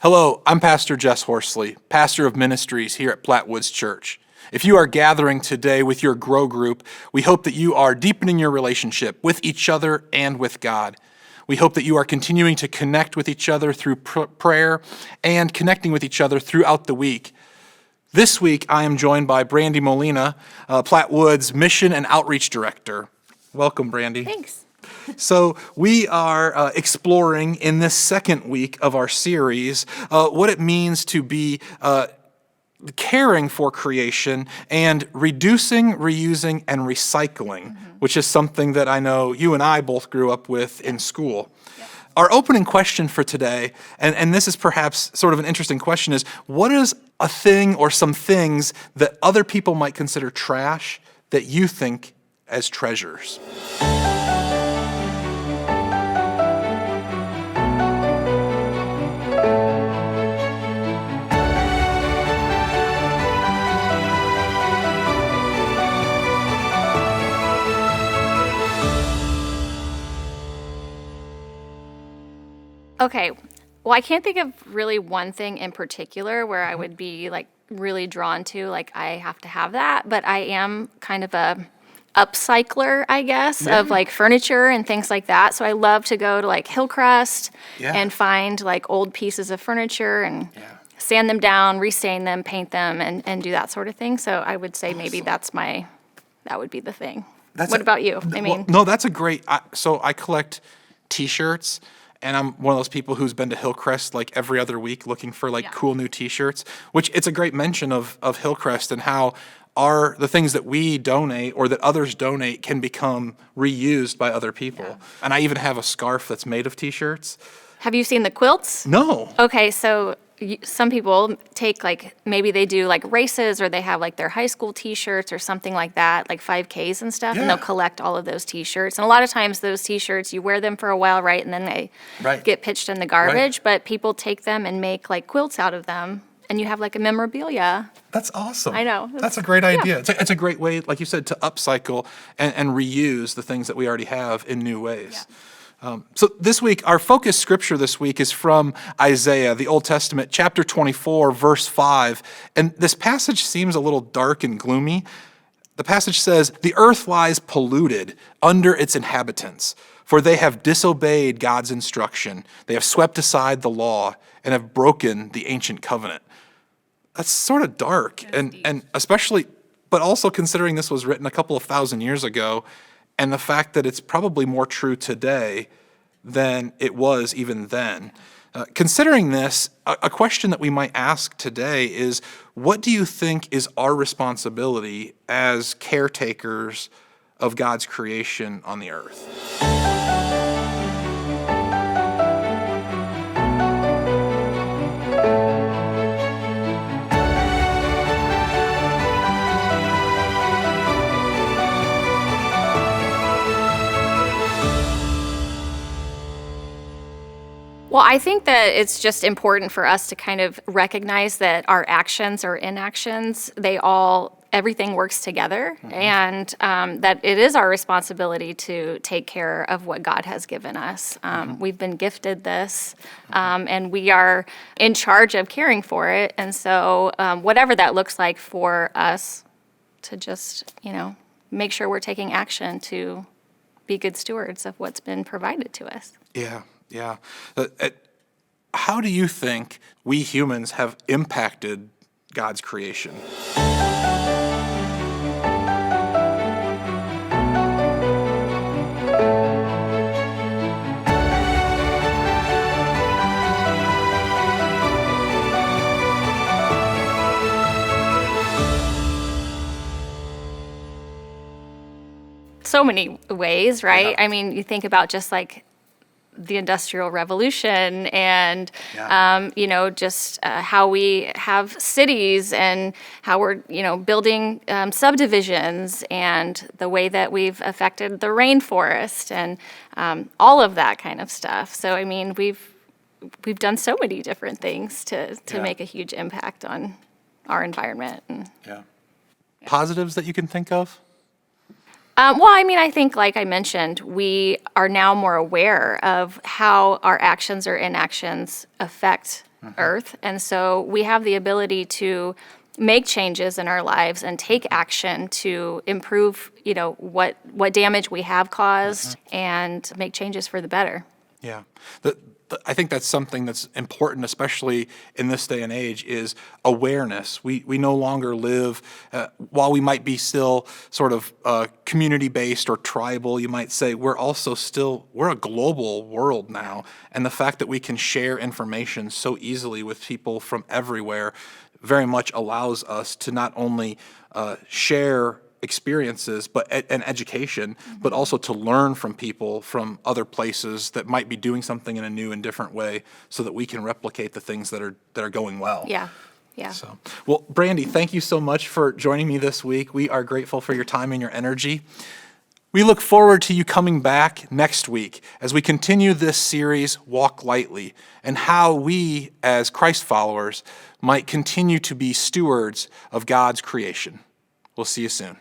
Hello, I'm Pastor Jess Horsley, pastor of ministries here at Platt Woods Church. If you are gathering today with your Grow group, we hope that you are deepening your relationship with each other and with God. We hope that you are continuing to connect with each other through prayer and connecting with each other throughout the week. This week, I am joined by Brandy Molina, Platt Woods Mission and Outreach Director. Welcome, Brandy. Thanks. So we are exploring in this second week of our series what it means to be caring for creation and reducing, reusing, and recycling, which is something that I know you and I both grew up with in school. Our opening question for today, and this is perhaps sort of an interesting question, is what is a thing or some things that other people might consider trash that you think as treasures? Okay, well, I can't think of really one thing in particular where I would be like really drawn to, like I have to have that, but I am kind of a upcycler, I guess, of like furniture and things like that. So I love to go to like Hillcrest and find like old pieces of furniture and sand them down, restain them, paint them, and do that sort of thing. So I would say maybe that would be the thing. What about you? No, that's a great, so I collect t-shirts. And I'm one of those people who's been to Hillcrest like every other week looking for like cool new t-shirts, which it's a great mention of Hillcrest and how the things that we donate or that others donate can become reused by other people. Yeah. And I even have a scarf that's made of t-shirts. Have you seen the quilts? No. Okay, so some people take like, maybe they do like races or they have like their high school t-shirts or something like that, like 5Ks and stuff, and they'll collect all of those t-shirts. And a lot of times those t-shirts, you wear them for a while, right? And then they get pitched in the garbage, but people take them and make like quilts out of them. And you have like a memorabilia. That's awesome. I know. That's a great idea. It's a great way, like you said, to upcycle and reuse the things that we already have in new ways. Yeah. So this week, our focus scripture this week is from Isaiah, the Old Testament, chapter 24, verse 5. And this passage seems a little dark and gloomy. The passage says, "The earth lies polluted under its inhabitants, for they have disobeyed God's instruction. They have swept aside the law and have broken the ancient covenant." That's sort of dark, and especially, but also considering this was written a couple of thousand years ago, and the fact that it's probably more true today than it was even then. Considering this, a question that we might ask today is, what do you think is our responsibility as caretakers of God's creation on the earth? Well, I think that it's just important for us to kind of recognize that our actions or inactions, everything works together, and that it is our responsibility to take care of what God has given us. We've been gifted this, and we are in charge of caring for it. And so whatever that looks like for us, to just, make sure we're taking action to be good stewards of what's been provided to us. Yeah. How do you think we humans have impacted God's creation? So many ways, right? Yeah. I mean, you think about just like the Industrial Revolution and, just how we have cities and how we're, building subdivisions and the way that we've affected the rainforest and all of that kind of stuff. So, I mean, we've done so many different things to make a huge impact on our environment. Positives that you can think of? I think, like I mentioned, we are now more aware of how our actions or inactions affect earth. And so we have the ability to make changes in our lives and take action to improve, what damage we have caused and make changes for the better. Yeah. I think that's something that's important, especially in this day and age, is awareness. We no longer live, while we might be still sort of community-based or tribal, you might say, we're a global world now. And the fact that we can share information so easily with people from everywhere very much allows us to not only share experiences and education, but also to learn from people from other places that might be doing something in a new and different way, so that we can replicate the things that are going well. Yeah. So, well, Brandy, thank you so much for joining me this week. We are grateful for your time and your energy. We look forward to you coming back next week as we continue this series, Walk Lightly, and how we, as Christ followers, might continue to be stewards of God's creation. We'll see you soon.